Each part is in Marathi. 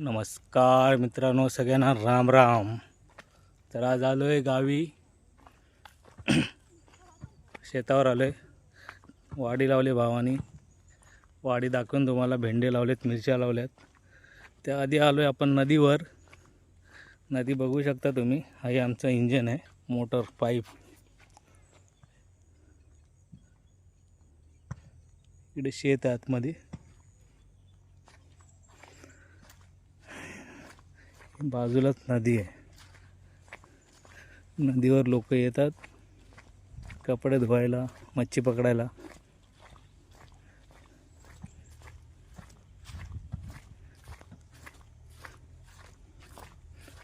नमस्कार मित्रांनो, सगळ्यांना राम राम. तर आज आलो आहे गावी, शेतावर आलो आहे. वाडी लावली भावानी, वाडी दाखवून तुम्हाला. भेंडे लावलेत, मिरच्या लावल्यात. त्याआधी आलो आहे आपण नदीवर. नदी बघू शकता तुम्ही. हा आमचं इंजन आहे, मोटर पाईप. इकडे शेत आहे आतमध्ये. बाजूलाच नदी आहे. नदीवर लोक येतात कपडे धुवायला, मच्छी पकडायला.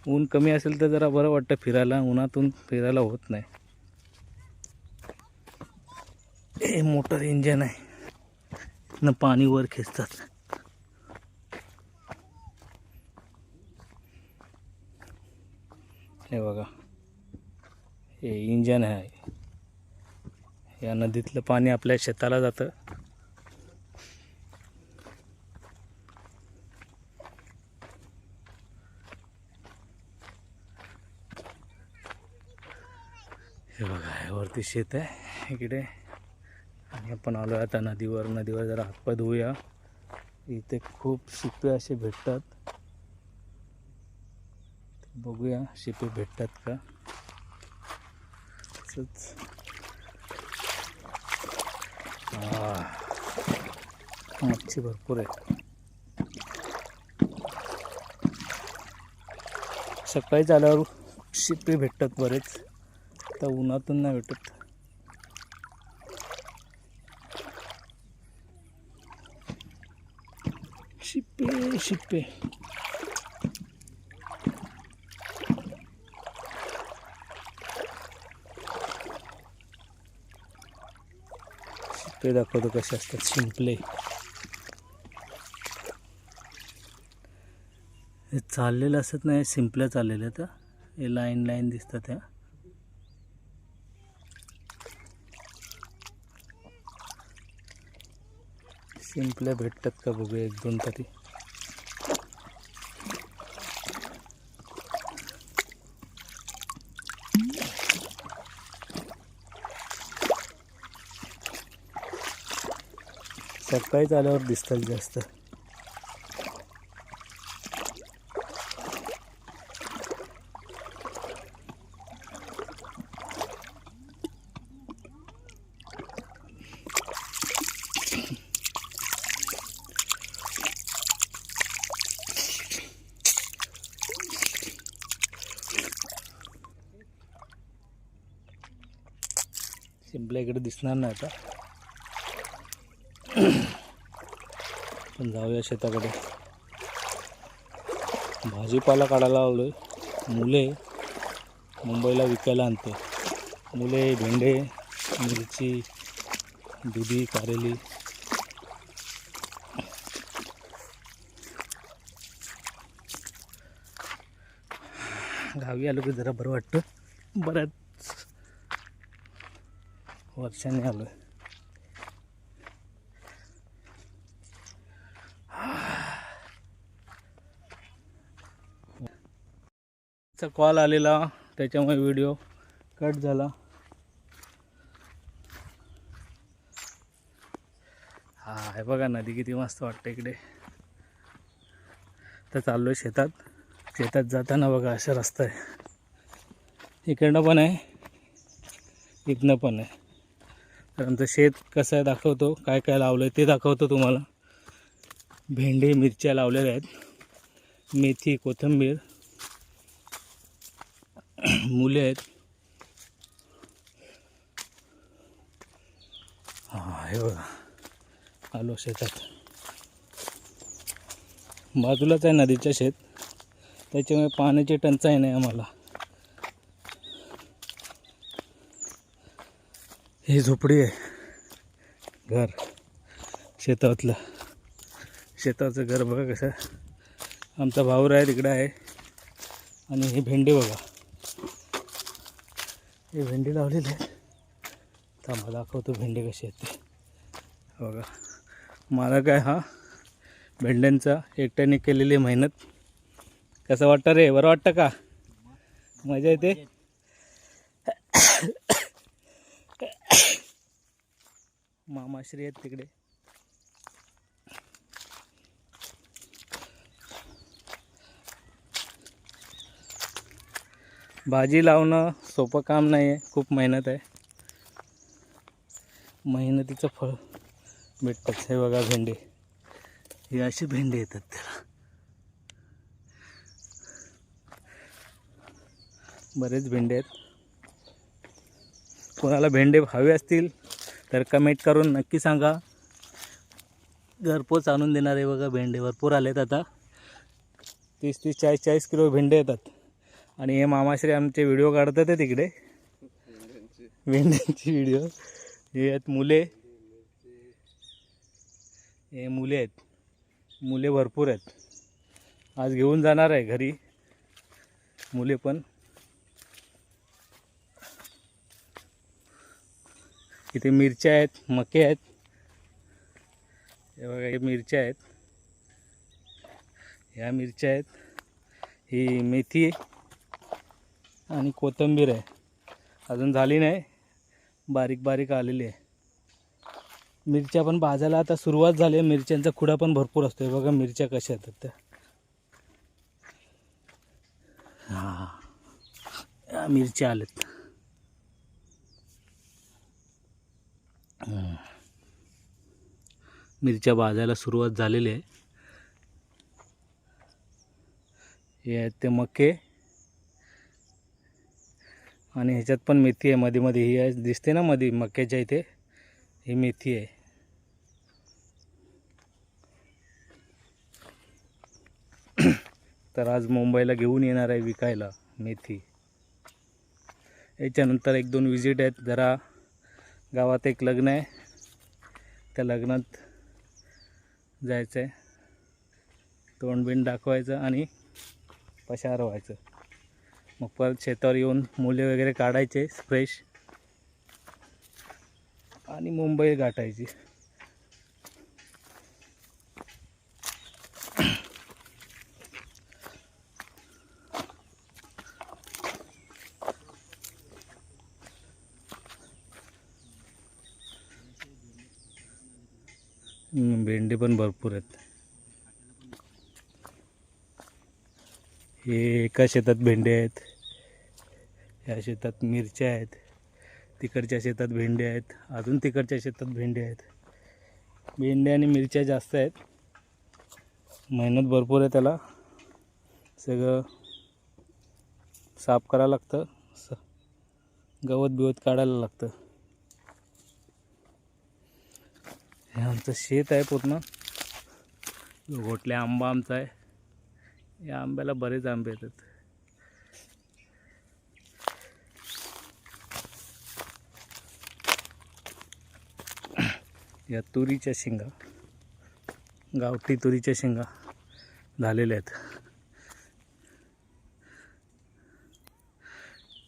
ऊन कमी असेल तर जरा बरं वाटतं फिरायला. उन्हातून फिरायला होत नाही. हे मोटर इंजन आहे, इथनं पाणी वर खेचतात. हे बघा, हे इंजन आहे. या नदीतलं पाणी आपल्या शेताला जातं. हे बघा, वरती शेत आहे इकडे. आणि आपण आलो आता नदीवर. नदीवर जरा हातपाय धुऊया. इथे खूप शिपे असे भेटतात. बघूया शिपे भेटतात का. मच्छी भरपूर आहे. सकाळी आल्यावर शिपे भेटतात बरेच. तर उन्हातून नाही भेटत. शिपे शिपे शिपे दाखवतो कसे असतात. शिंपले हे चाललेलं असत नाही, शिंपल्या चाललेल्या. तर हे लाईन लाईन दिसतात. त्या शिंपल्या भेटतात का बघूया, एक दोन तरी. सकाळीच आल्यावर दिसतात जास्त. शिंपल्या इकडे दिसणार नाही आता. पण जाऊया शेताकडे. भाजीपाला काढायला लावलोय. मुले मुंबईला विकायला आणते. मुले, भेंडे, मिरची, दुधी, कारेली. गावी आलो की जरा बरं वाटतं. बऱ्याच वर्षांनी आलोय. चा कॉल आलेला, त्याच्यामुळे व्हिडिओ कट झाला. हे बघा नदी किती मस्त वाटतं इकडे. तर चाललो आहे शेतात. शेतात जाताना बघा असा रस्ता आहे. इकडनं पण आहे, इथनं पण आहे. तर आमचं शेत कसं आहे दाखवतो. काय काय लावलं आहे ते दाखवतो तुम्हाला. भेंडी, मिरच्या लावलेल्या आहेत. मेथी, कोथिंबीर, मुले आहेत. हे बघा, आलो शेतात. बाजूलाच आहे नदीचं शेत, त्याच्यामुळे पाण्याची टंचाई नाही आम्हाला. ही झोपडी आहे, घर शेतातलं. शेताचं घर बघा कसं. आमचा भाऊ आहे तिकडं आहे. आणि हे भेंडी बघा, हे भेंडी लावलेली आहे. थांबा दाखवतो भेंडी कशी आहेत ते. बघा, मला काय हा भेंड्यांचा एकट्याने केलेली मेहनत कसं वाटतं रे? बरं वाटतं का? मजा येते? मामाश्री आहेत तिकडे. भाजी लावणं सोपं काम नाही आहे, खूप मेहनत आहे. मेहनतीचं फळ भेटतं. हे बघा भेंडे, हे असे भेंडे येतात त्याला. बरेच भेंडे आहेत. कोणाला भेंडे हवे असतील तर कमेंट करून नक्की सांगा. घरपोच आणून देणार आहे. बघा भेंडे भरपूर आलेत आता. 30-30, 40-40 किलो भेंडे येतात. आणि हे मामाश्री आमचे व्हिडिओ काढतात आहे तिकडे, भेंड्यांची व्हिडिओ. हे आहेत मुले, हे मुले आहेत. मुले भरपूर आहेत. आज घेऊन जाणार आहे घरी मुले पण. इथे मिरच्या आहेत, मके आहेत. हे बघा, हे मिरच्या आहेत, ह्या मिरच्या आहेत. ही मेथी आहे आणि कोथिंबीर आहे. अजून झाली नाही, बारीक बारीक आलेली आहे. मिरच्या पण भाजायला आता सुरुवात झाली आहे. मिरच्यांचा खुडा पण भरपूर असतो. हे बघा मिरच्या कशा येतात त्या. हां, मिरच्या आल्यात. मिरच्या भाजायला सुरुवात झालेली आहे. हे आहेत ते मके, आणि ह्याच्यात पण मेथी आहे मध्ये मध्ये. ही आहे दिसते ना मध्ये मक्याच्या इथे, ही मेथी आहे. तर आज मुंबईला घेऊन येणार आहे विकायला मेथी. याच्यानंतर 1-2 विजिट आहेत. जरा गावात एक लग्न आहे, त्या लग्नात जायचं आहे. तोंडबिंड दाखवायचं आणि पशार व्हायचं. मग परत शेतावर येऊन मुले वगैरे काढायचे फ्रेश आणि मुंबई गाठायची. भेंडे पण भरपूर आहेत. हे एका शेतात भेंडे आहेत, ह्या शेतात मिरच्या आहेत, तिकडच्या शेतात भेंडे आहेत, अजून तिकडच्या शेतात भेंडे आहेत. भेंडे आणि मिरच्या जास्त आहेत. मेहनत भरपूर आहे त्याला. सगळं साफ करायला लागतं, गवत बिवत काढायला लागतं. हे आमचं शेत आहे पूर्ण. घोटल्या आंबा आमचा आहे. या आंब्याला बरेच आंबे येतात. या तुरीच्या शेंगा, गावठी तुरीच्या शेंगा झालेल्या आहेत.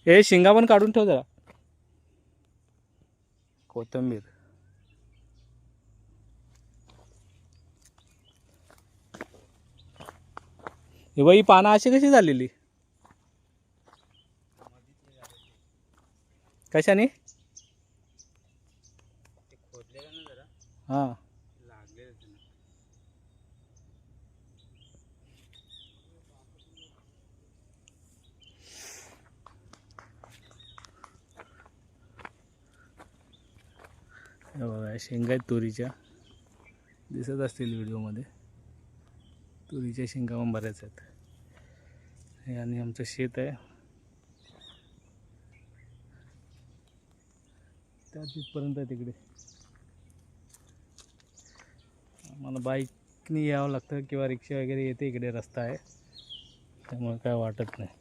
हे शेंगा पण काढून ठेव जरा. कोथिंबीर, हे बाई पानं अशी कशी झालेली? कशाने? हां, बघा शेंगा आहेत तुरीच्या, दिसत असतील व्हिडिओमध्ये. तुरीच्या शेंगा पण बऱ्याच आहेत. हे आणि आमचं शेत आहे, त्या तिथपर्यंत आहे तिकडे. आम्हाला बाईकने यावं लागतं किंवा रिक्षा वगैरे येते. इकडे रस्ता आहे त्यामुळे काय वाटत नाही.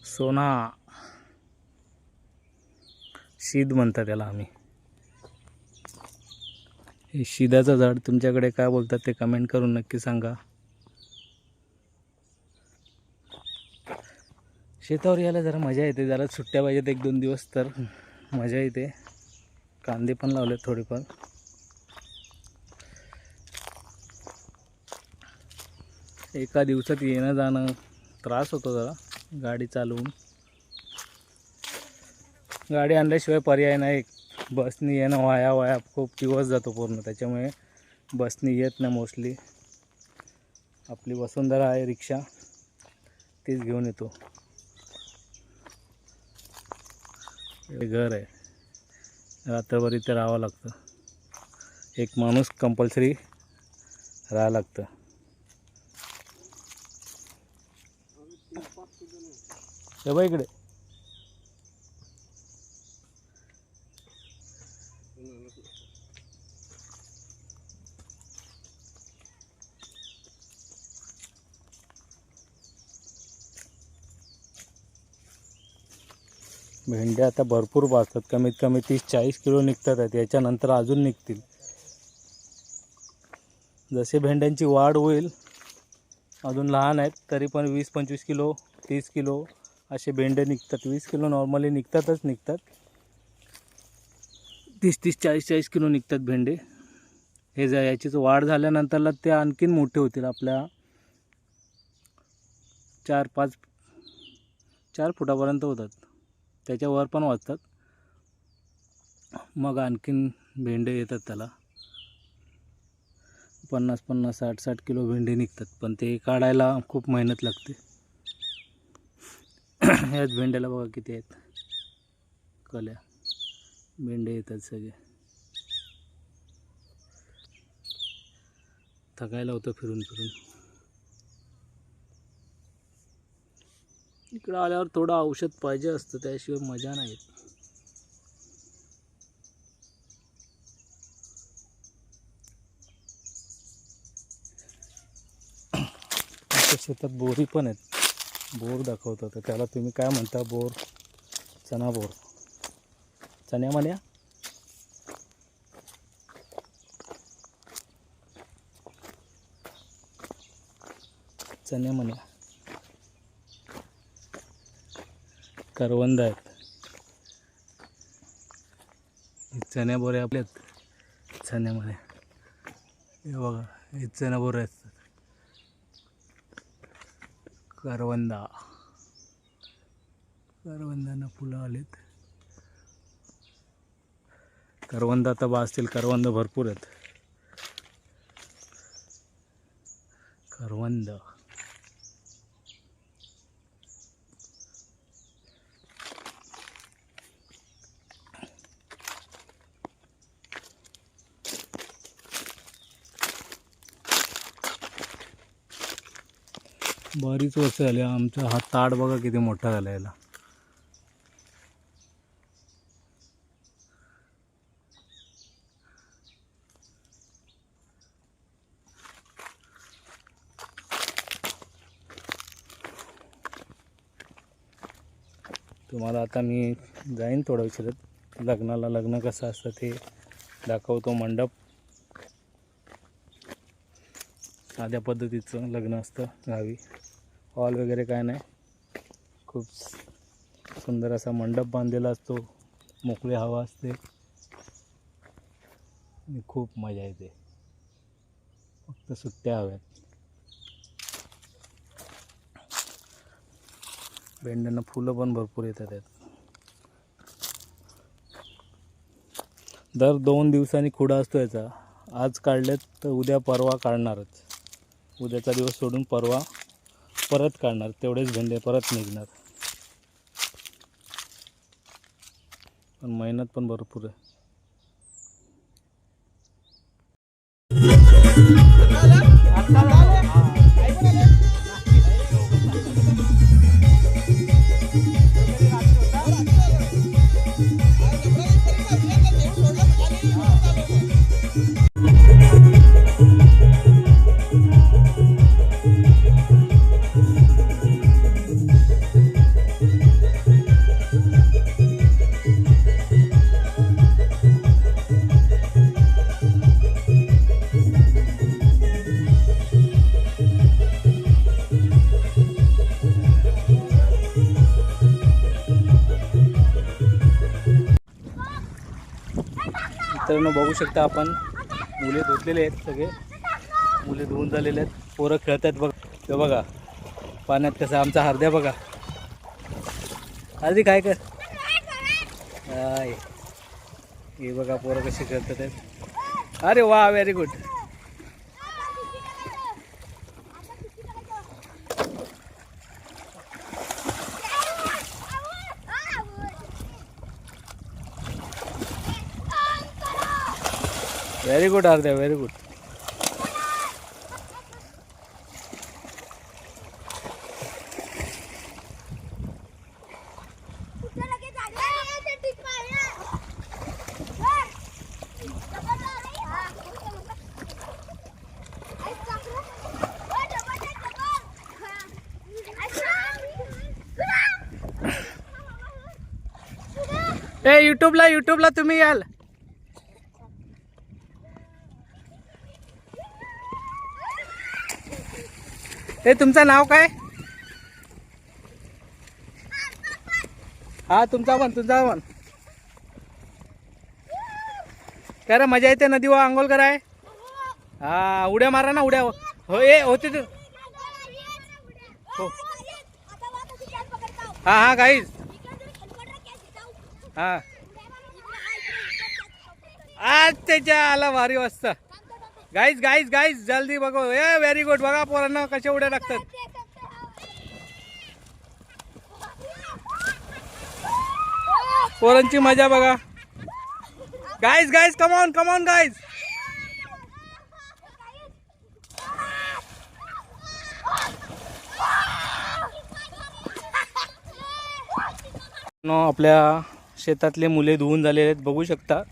सोना शीद म्हणतात त्याला आम्ही. हे शिदाचं झाड तुमच्याकडे काय बोलतात ते कमेंट करून नक्की सांगा. शेतावर यायला जरा मजा येते. जरा सुट्ट्या पाहिजेत 1-2 दिवस तर मजा येते. कांदे पण लावलेत थोडेफार. एका दिवसात येणं जाणं त्रास होतो जरा गाडी चालवून. गाडी आणल्याशिवाय पर्याय नाही. बसनी येणं वाया खूप दिवस जातो पूर्ण. त्याच्यामुळे बसनी येत नाही मोस्टली. आपली वसुंधरा आहे रिक्षा, तीच घेऊन येतो. घर आहे, रात्रभर इथे राहावं लागतं. एक माणूस कंपल्सरी राहावं लागतं. हे बघ इकडे. भेंड्या आता भरपूर भाजतात. कमीत कमी 30-40 किलो निघतात आहेत. याच्यानंतर अजून निघतील. जसे भेंड्यांची वाढ होईल, अजून लहान आहेत तरी पण 20-25 किलो 30 किलो असे भेंडे निघतात. 20 किलो नॉर्मली निघतातच. 30-40 किलो निघतात भेंडे. हे याचीच वाढ झाल्यानंतरला ते आणखीन मोठे होतील. आपल्या 4 फुटापर्यंत होतात. त्याच्यावर पण वाजतात. मग आणखीन भेंडे येतात. त्याला 50-50, 60-60 किलो भेंडे निघतात. पण ते काढायला खूप मेहनत लागते. याच भेंड्याला बघा किती आहेत कल्या. भेंडे येतात सगळे. थकायला होतं फिरून फिरून. इकडं आल्यावर थोडं औषध पाहिजे असतं, त्याशिवाय मजा नाही येत. शेतात बोरी पण आहेत. बोर दाखवतो. तर त्याला तुम्ही काय म्हणता? बोर, चना बोर, चण्या म्हण्या. चण्या म्हण्या. करवंद आहेत. चण्या बोरे आपल्यात चण्यामध्ये. हे बघा, हे चण्या बोरे असतात. करवंदांना फुलं आलेत. करवंद आता भाजतील. करवंद भरपूर आहेत. करवंद बरीच वर्ष झाली. आमचा हा ताड बघा किती मोठा झाला. याला तुम्हाला आता मी जाईन थोड्या विचारत लग्नाला. लग्न कसं असतं ते दाखवतो. मंडप साध्या पद्धतीचं लग्न असतं गावी. हॉल वगैरे काय नाही. खूप सुंदर असा मंडप बांधलेला असतो. मोकळी हवा असते आणि खूप मजा येते. फक्त सुट्ट्या हव्यात. भेंड्यांना फुलं पण भरपूर येतात. दर 2 दिवसांनी खुडा असतो याचा. आज काढलेत तर उद्या परवा काढणारच. उद्याचा दिवस सोडून परवा परत काढणार. तेवढेच भेंडे परत निघणार. पण मेहनत पण भरपूर आहे. मित्रांनो बघू शकता आपण मुले धुतलेले आहेत. सगळे मुले धुवून झालेले आहेत. पोरं खेळत आहेत बघ. तो बघा पाण्यात कसं आमचा हरद्या बघा. हळदी काय कर हाय. हे बघा पोरं कशी करतात आहेत. अरे वा very good. Very good Hardya very good. ए युट्यूबला तुम्ही याल. ए तुमचं नाव काय? हा तुमचा पण काय रे मजा येते नदीवर आंघोळ कराय. हा उड्या मारा ना उड्या. हो ए होते तू. हो हा गाईज. हा आज त्याच्या आला भारी वाजता. गाईज जल्दी बघो. ए व्हेरी गुड. बघा पोरांना कशा उड्या टाकतात. पोरांची मजा बघा. Guys come on guys. आपल्या शेतातले मुले धुवून झालेले आहेत. बघू शकता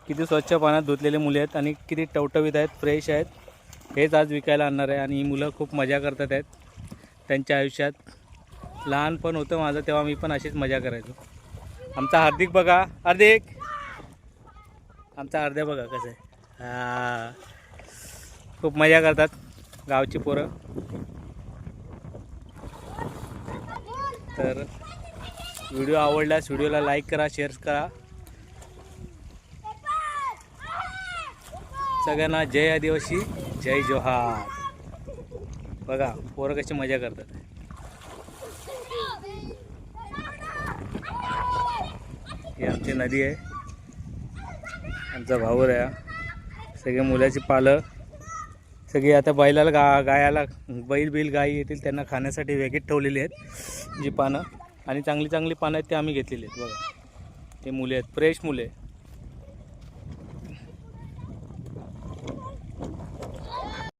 किती स्वच्छ पाण्यात धुतलेले मुले आहेत आणि किती टवटवीत आहेत, फ्रेश आहेत. हेच आज विकायला आणणार आहे आणि ही मुलं खूप मजा करतात आहेत त्यांच्या आयुष्यात. लहानपण होतं माझं तेव्हा मी पण अशीच मजा करायचो. आमचा हार्दिक बघा. आमचा हरद्या बघा कसं आहे. हा खूप मजा करतात गावची पोरं. तर व्हिडिओ आवडल्यास व्हिडिओला लाईक करा, शेअर करा. सगळ्यांना जय आदिवासी, जय जोहार. बघा पोरं कशी मजा करतात. ही आमची नदी आहे. आमचा भाऊर आहे. सगळे मुलाची पालं सगळी आता बैलाला गायाला बैल गाई येतील त्यांना खाण्यासाठी वेगळीच ठेवलेली आहेत जी पानं. आणि चांगली पानं आहेत ते आम्ही घेतलेली आहेत. बघा ते मुले आहेत, फ्रेश मुले.